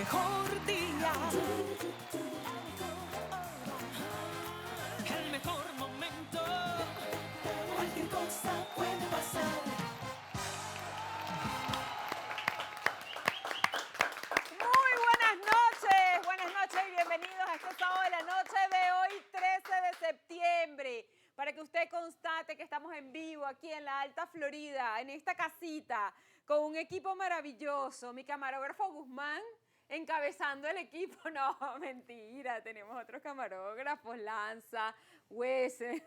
mejor día, el mejor momento, cualquier cosa puede pasar. Buenas noches y bienvenidos a este sábado de la noche de hoy, 13 de septiembre. Para que usted constate que estamos en vivo aquí en la Alta Florida, en esta casita, con un equipo maravilloso. Mi camarógrafo Guzmán encabezando el equipo. No, mentira, tenemos otros camarógrafos, Lanza, Wese.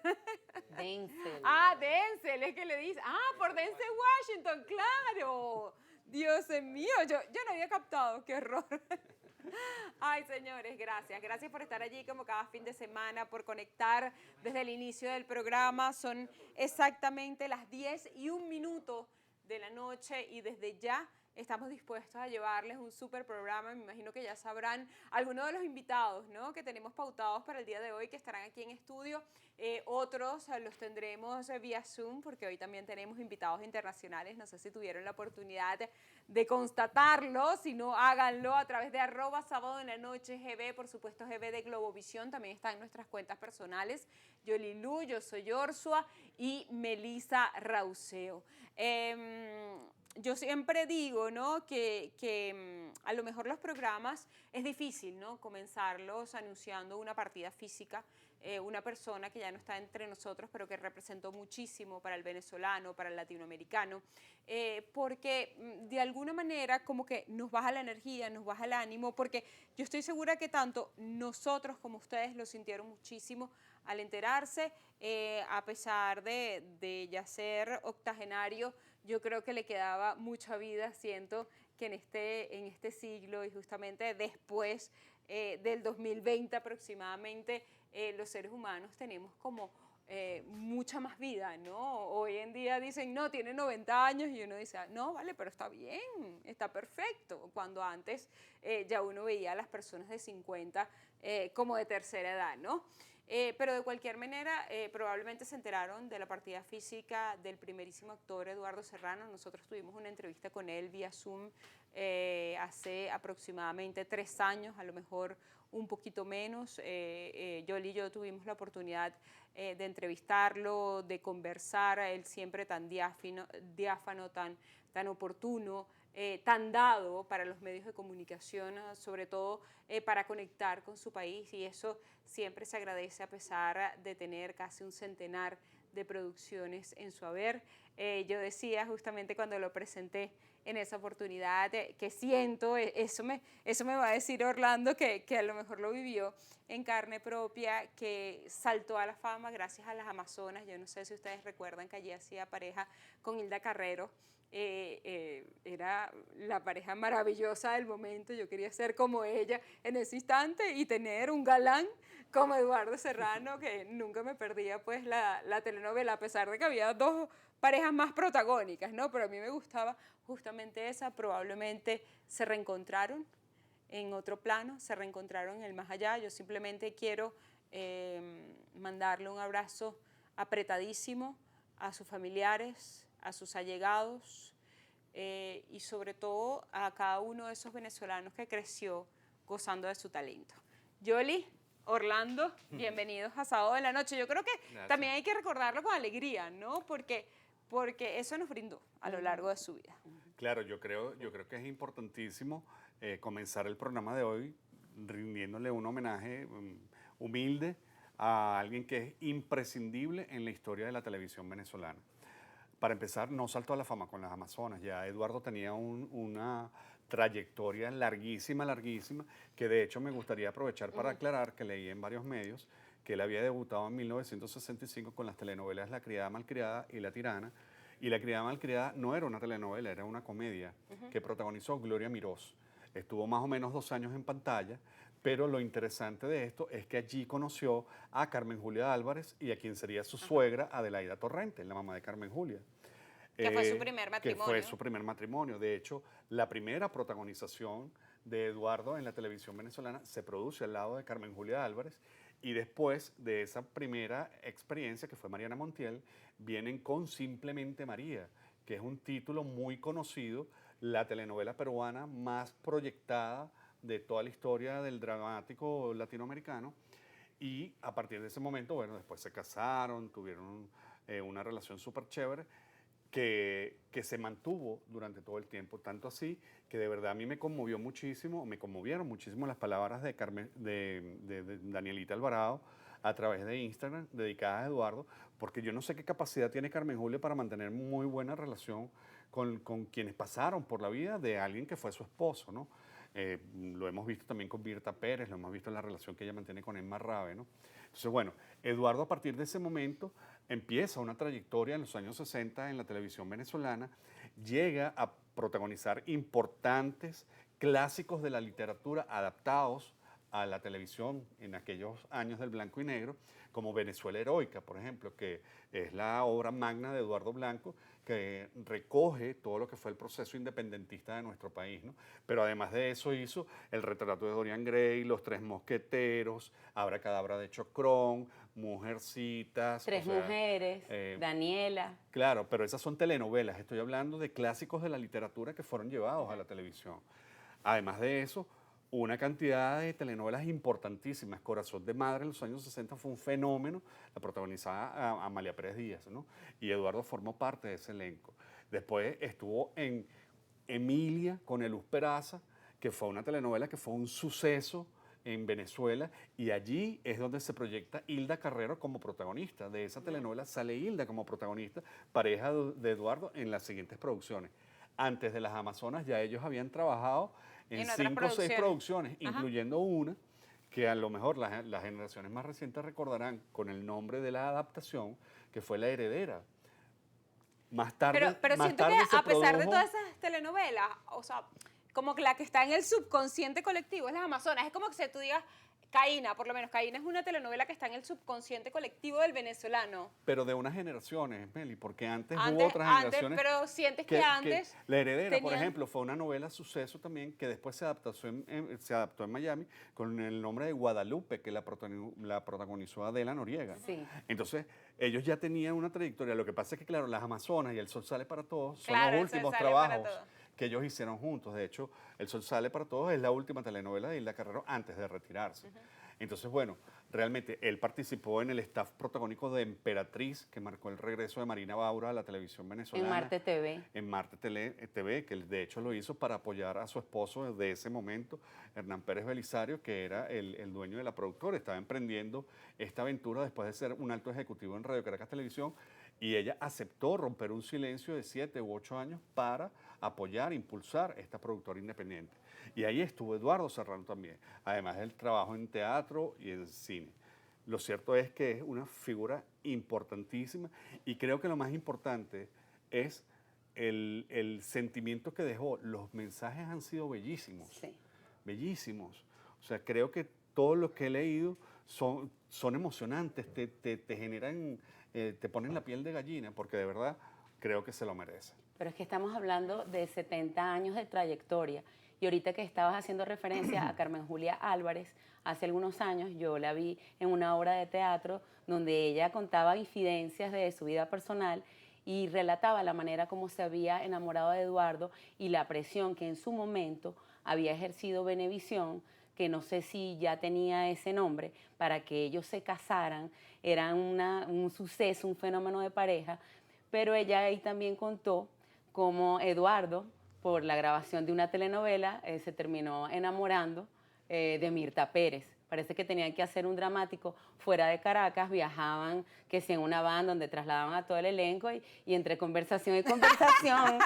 Denzel. Denzel, es que le dice. Por Denzel Washington, claro. Dios mío, yo no había captado, qué horror. Ay, señores, gracias. Gracias por estar allí como cada fin de semana, por conectar desde el inicio del programa. Son exactamente las 10:01 de la noche y desde ya estamos dispuestos a llevarles un súper programa. Me imagino que ya sabrán algunos de los invitados, ¿no?, que tenemos pautados para el día de hoy, que estarán aquí en estudio. Otros los tendremos vía Zoom, porque hoy también tenemos invitados internacionales. No sé si tuvieron la oportunidad de constatarlo. Si no, háganlo a través de @sábado en la noche GB, por supuesto GB de Globovisión. También están en nuestras cuentas personales. Yo Lilú, yo soy Orsua y Melissa Rauseo. Yo siempre digo, ¿no?, que a lo mejor los programas es difícil, ¿no?, comenzarlos anunciando una partida física, una persona que ya no está entre nosotros, pero que representó muchísimo para el venezolano, para el latinoamericano, porque de alguna manera como que nos baja la energía, nos baja el ánimo, porque yo estoy segura que tanto nosotros como ustedes lo sintieron muchísimo al enterarse. A pesar de ya ser octogenario, yo creo que le quedaba mucha vida. Siento que en este siglo y justamente después del 2020 aproximadamente, los seres humanos tenemos como mucha más vida, ¿no? Hoy en día dicen, no, tiene 90 años y uno dice, no, vale, pero está bien, está perfecto. Cuando antes ya uno veía a las personas de 50 como de tercera edad, ¿no? Pero de cualquier manera, probablemente se enteraron de la partida física del primerísimo actor Eduardo Serrano. Nosotros tuvimos una entrevista con él vía Zoom hace aproximadamente 3 años, a lo mejor un poquito menos. Yoli y yo tuvimos la oportunidad de entrevistarlo, de conversar, él siempre tan diáfano, tan oportuno, tan dado para los medios de comunicación, sobre todo para conectar con su país, y eso siempre se agradece a pesar de tener casi un centenar de producciones en su haber. Yo decía justamente cuando lo presenté en esa oportunidad que siento, eso me va a decir Orlando, que a lo mejor lo vivió en carne propia, que saltó a la fama gracias a las Amazonas. Yo no sé si ustedes recuerdan que allí hacía pareja con Hilda Carrero. Era la pareja maravillosa del momento. Yo quería ser como ella en ese instante y tener un galán como Eduardo Serrano, que nunca me perdía pues la telenovela, a pesar de que había 2 parejas más protagónicas, ¿no? Pero a mí me gustaba justamente esa. Probablemente se reencontraron en otro plano, se reencontraron en el más allá. Yo simplemente quiero mandarle un abrazo apretadísimo a sus familiares, a sus allegados, y sobre todo a cada uno de esos venezolanos que creció gozando de su talento. Yoli, Orlando, bienvenidos a Sábado de la Noche. Yo creo que Gracias. También hay que recordarlo con alegría, ¿no? Porque eso nos brindó a lo largo de su vida. Claro, yo creo que es importantísimo comenzar el programa de hoy rindiéndole un homenaje humilde a alguien que es imprescindible en la historia de la televisión venezolana. Para empezar, no saltó a la fama con las Amazonas. Ya Eduardo tenía una trayectoria larguísima, que de hecho me gustaría aprovechar para aclarar que leí en varios medios que él había debutado en 1965 con las telenovelas La criada malcriada y La tirana. Y La criada malcriada no era una telenovela, era una comedia que protagonizó Gloria Mirós. Estuvo más o menos 2 años en pantalla, pero lo interesante de esto es que allí conoció a Carmen Julia Álvarez y a quien sería su suegra, Adelaida Torrente, la mamá de Carmen Julia. Que fue su primer matrimonio. Que fue su primer matrimonio. De hecho, la primera protagonización de Eduardo en la televisión venezolana se produce al lado de Carmen Julia Álvarez, y después de esa primera experiencia, que fue Mariana Montiel, vienen con Simplemente María, que es un título muy conocido, la telenovela peruana más proyectada, de toda la historia del dramático latinoamericano. Y a partir de ese momento, bueno, después se casaron, tuvieron una relación súper chévere que se mantuvo durante todo el tiempo. Tanto así que de verdad a mí me conmovió muchísimo, me conmovieron muchísimo las palabras de, de Danielita Alvarado a través de Instagram, dedicadas a Eduardo, porque yo no sé qué capacidad tiene Carmen Julia para mantener muy buena relación con quienes pasaron por la vida de alguien que fue su esposo, ¿no? Lo hemos visto también con Birta Pérez, lo hemos visto en la relación que ella mantiene con Emma Rabe, ¿no? Entonces, bueno, Eduardo a partir de ese momento empieza una trayectoria en los años 60 en la televisión venezolana, llega a protagonizar importantes clásicos de la literatura adaptados a la televisión en aquellos años del blanco y negro, como Venezuela Heroica, por ejemplo, que es la obra magna de Eduardo Blanco, que recoge todo lo que fue el proceso independentista de nuestro país, ¿no? Pero además de eso hizo El retrato de Dorian Gray, Los tres mosqueteros, Abracadabra de Chocrón, Mujercitas. Tres mujeres, Daniela. Claro, pero esas son telenovelas. Estoy hablando de clásicos de la literatura que fueron llevados a la televisión. Además de eso, una cantidad de telenovelas importantísimas. Corazón de Madre en los años 60 fue un fenómeno, la protagonizaba Amalia Pérez Díaz, ¿no? Y Eduardo formó parte de ese elenco. Después estuvo en Emilia con Eluz Peraza, que fue una telenovela que fue un suceso en Venezuela, y allí es donde se proyecta Hilda Carrero como protagonista. De esa telenovela sale Hilda como protagonista, pareja de Eduardo en las siguientes producciones. Antes de Las Amazonas ya ellos habían trabajado en 5 o 6 producciones, incluyendo una que a lo mejor las generaciones más recientes recordarán con el nombre de la adaptación, que fue La Heredera. Más tarde, Pero más siento tarde que se a pesar de produjo- todas esas telenovelas, o sea, como que la que está en el subconsciente colectivo es Las Amazonas. Es como que si tú digas Caína, por lo menos Caína es una telenovela que está en el subconsciente colectivo del venezolano. pero de unas generaciones, Meli, porque antes hubo otras generaciones. Pero sientes que antes La Heredera, por tenían- ejemplo, fue una novela suceso también que después se adaptó en Miami con el nombre de Guadalupe, que la protagonizó Adela Noriega. Sí. Entonces, ellos ya tenían una trayectoria. Lo que pasa es que, claro, Las Amazonas y El Sol Sale para Todos son Claro, los El Sol últimos Sale para trabajos Todos. que ellos hicieron juntos. De hecho, El Sol Sale para Todos es la última telenovela de Hilda Carrero antes de retirarse. Entonces, bueno, realmente él participó en el staff protagónico de Emperatriz, que marcó el regreso de Marina Baura a la televisión venezolana. En Marte TV. En Marte TV, que de hecho lo hizo para apoyar a su esposo de ese momento, Hernán Pérez Belisario, que era el dueño de la productora. Estaba emprendiendo esta aventura después de ser un alto ejecutivo en Radio Caracas Televisión, y ella aceptó romper un silencio de 7 u 8 años para apoyar, impulsar esta productora independiente. Y ahí estuvo Eduardo Serrano también, además del trabajo en teatro y en cine. Lo cierto es que es una figura importantísima, y creo que lo más importante es el sentimiento que dejó. Los mensajes han sido bellísimos, Sí. bellísimos. O sea, creo que todo lo que he leído son emocionantes, te generan, te ponen la piel de gallina, porque de verdad creo que se lo merece. Pero es que estamos hablando de 70 años de trayectoria. Y ahorita que estabas haciendo referencia a Carmen Julia Álvarez, hace algunos años yo la vi en una obra de teatro donde ella contaba infidencias de su vida personal y relataba la manera como se había enamorado de Eduardo y la presión que en su momento había ejercido Venevisión, que no sé si ya tenía ese nombre, para que ellos se casaran. Era un suceso, un fenómeno de pareja, pero ella ahí también contó cómo Eduardo, por la grabación de una telenovela, se terminó enamorando de Mirta Pérez. Parece que tenían que hacer un dramático fuera de Caracas, viajaban, que si en una van donde trasladaban a todo el elenco y entre conversación y conversación,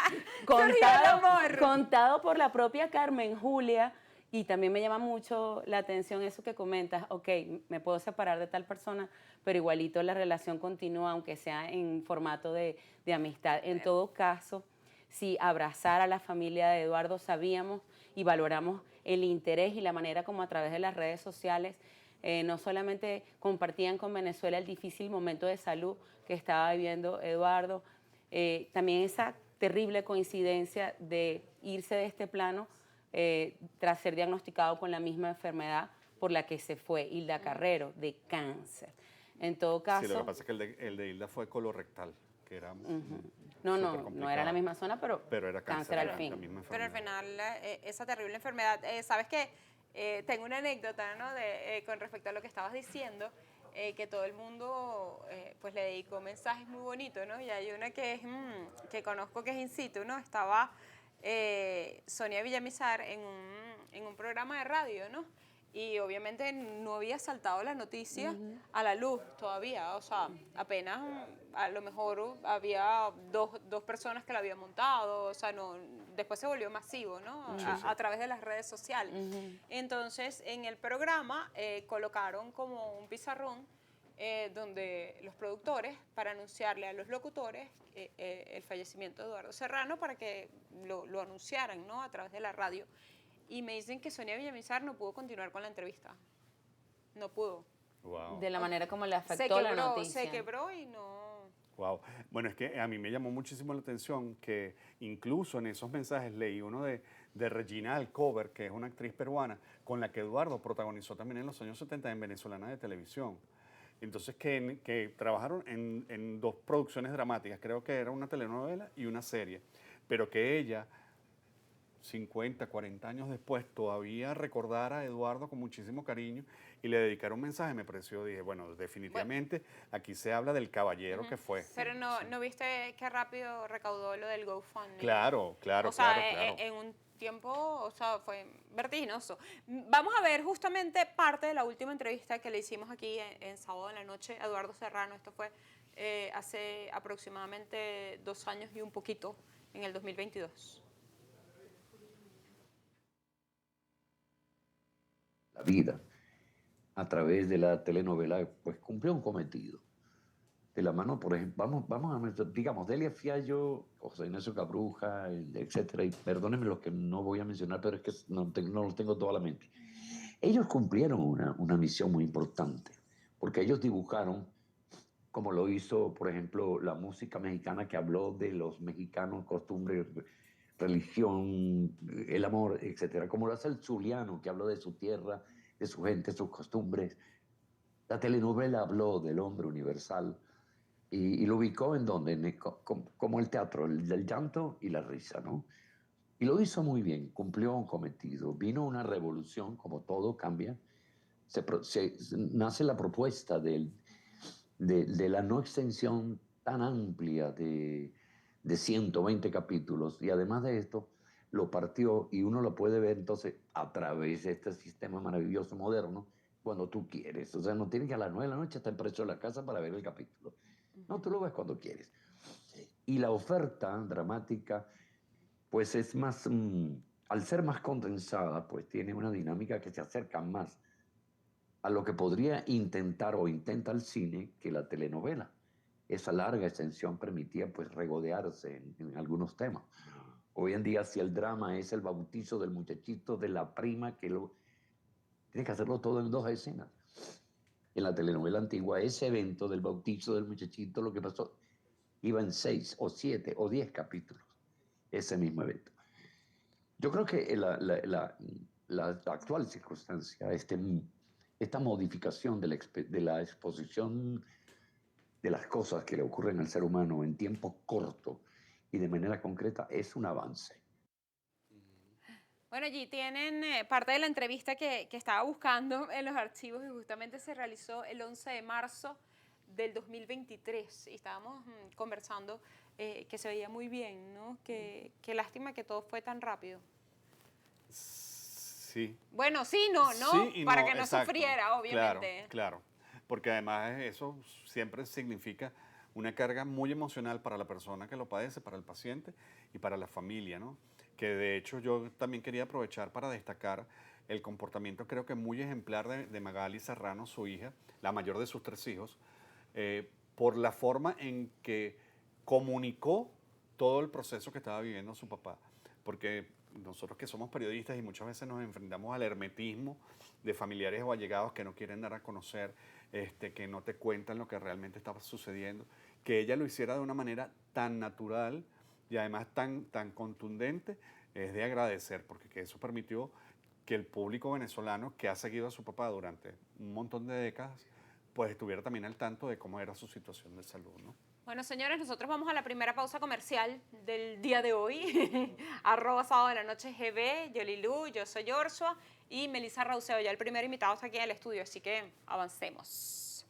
contado por la propia Carmen Julia. Y también me llama mucho la atención eso que comentas, ok, me puedo separar de tal persona, pero igualito la relación continúa, aunque sea en formato de amistad. En todo caso, si abrazar a la familia de Eduardo, sabíamos y valoramos el interés y la manera como a través de las redes sociales no solamente compartían con Venezuela el difícil momento de salud que estaba viviendo Eduardo, también esa terrible coincidencia de irse de este plano tras ser diagnosticado con la misma enfermedad por la que se fue Hilda Carrero, de cáncer. En todo caso... Sí, lo que pasa es que el de Hilda fue colorectal, que era No era la misma zona, pero era cáncer al fin. la misma Pero al enfermedad. final, esa terrible enfermedad, ¿sabes qué? tengo una anécdota, ¿no? Con respecto a lo que estabas diciendo, que todo el mundo pues le dedicó mensajes muy bonitos, ¿no? Y hay una que es que conozco que es in situ, ¿no? Estaba Sonia Villamizar en un programa de radio, ¿no? Y obviamente no había saltado la noticia a la luz todavía, o sea, apenas a lo mejor había dos personas que la habían montado, o sea, no, después se volvió masivo, ¿no? Sí, sí. A través de las redes sociales. Entonces, en el programa colocaron como un pizarrón donde los productores, para anunciarle a los locutores el fallecimiento de Eduardo Serrano, para que lo anunciaran, ¿no? A través de la radio. Y me dicen que Sonia Villamizar no pudo continuar con la entrevista. No pudo. Wow. De la manera como le Se afectó la quebró, noticia. se quebró y no... Wow. Bueno, es que a mí me llamó muchísimo la atención que incluso en esos mensajes leí uno de Regina Alcover, que es una actriz peruana, con la que Eduardo protagonizó también en los años 70 en Venezolana de Televisión. Entonces, que trabajaron en dos producciones dramáticas, creo que era una telenovela y una serie, pero que ella 50, 40 años después, todavía recordar a Eduardo con muchísimo cariño y le dedicar un mensaje, me pareció, dije, bueno, definitivamente aquí se habla del caballero que fue. Pero no viste qué rápido recaudó lo del GoFundMe. Claro, claro, O sea, claro, claro. en un tiempo, o sea, fue vertiginoso. Vamos a ver justamente parte de la última entrevista que le hicimos aquí en sábado en la noche a Eduardo Serrano. Esto fue hace aproximadamente 2 años y un poquito, en el 2022. La vida a través de la telenovela, pues cumplió un cometido. De la mano, por ejemplo, vamos a nuestro, digamos, Delia Fiallo, José Ignacio Cabruja, etcétera, y perdónenme los que no voy a mencionar, pero es que no los tengo toda la mente. Ellos cumplieron una misión muy importante, porque ellos dibujaron, como lo hizo, por ejemplo, la música mexicana que habló de los mexicanos, costumbres, religión, el amor, etcétera, como lo hace el zuliano, que habló de su tierra, de su gente, sus costumbres. La telenovela habló del hombre universal y lo ubicó en donde, como el teatro, el llanto y la risa, ¿no? Y lo hizo muy bien, cumplió un cometido. Vino una revolución, como todo cambia. Nace la propuesta de la no extensión tan amplia de 120 capítulos. Y además de esto, lo partió y uno lo puede ver entonces a través de este sistema maravilloso moderno cuando tú quieres. O sea, no tienes que a las 9 de la noche estar preso en la casa para ver el capítulo. No, tú lo ves cuando quieres. Y la oferta dramática, pues es más, al ser más condensada, pues tiene una dinámica que se acerca más a lo que podría intentar o intenta el cine que la telenovela. Esa larga extensión permitía pues regodearse en algunos temas. Hoy en día, si el drama es el bautizo del muchachito de la prima, tiene que hacerlo todo en 2 escenas. En la telenovela antigua, ese evento del bautizo del muchachito, lo que pasó, iba en 6 o 7 o 10 capítulos, ese mismo evento. Yo creo que la actual circunstancia, esta modificación de la exposición de las cosas que le ocurren al ser humano en tiempo corto y de manera concreta es un avance. Bueno, allí tienen parte de la entrevista que estaba buscando en los archivos y justamente se realizó el 11 de marzo del 2023 y estábamos conversando que se veía muy bien, ¿no? Qué lástima que todo fue tan rápido. Sí. Bueno, sí, no, Sí y para no, que no exacto. sufriera, obviamente. Claro, claro. Porque además eso siempre significa una carga muy emocional para la persona que lo padece, para el paciente y para la familia, ¿no? Que de hecho yo también quería aprovechar para destacar el comportamiento creo que muy ejemplar de Magali Serrano, su hija, la mayor de sus 3 hijos, por la forma en que comunicó todo el proceso que estaba viviendo su papá. Porque nosotros que somos periodistas y muchas veces nos enfrentamos al hermetismo de familiares o allegados que no quieren dar a conocer, que no te cuentan lo que realmente estaba sucediendo, que ella lo hiciera de una manera tan natural y además tan contundente, es de agradecer, porque que eso permitió que el público venezolano que ha seguido a su papá durante un montón de décadas, pues estuviera también al tanto de cómo era su situación de salud, ¿no? Bueno, señores, nosotros vamos a la primera pausa comercial del día de hoy. @ Sábado de la Noche GB, Yolilu, yo soy Joshua y Melissa Rauseo, ya el primer invitado está aquí en el estudio, así que avancemos.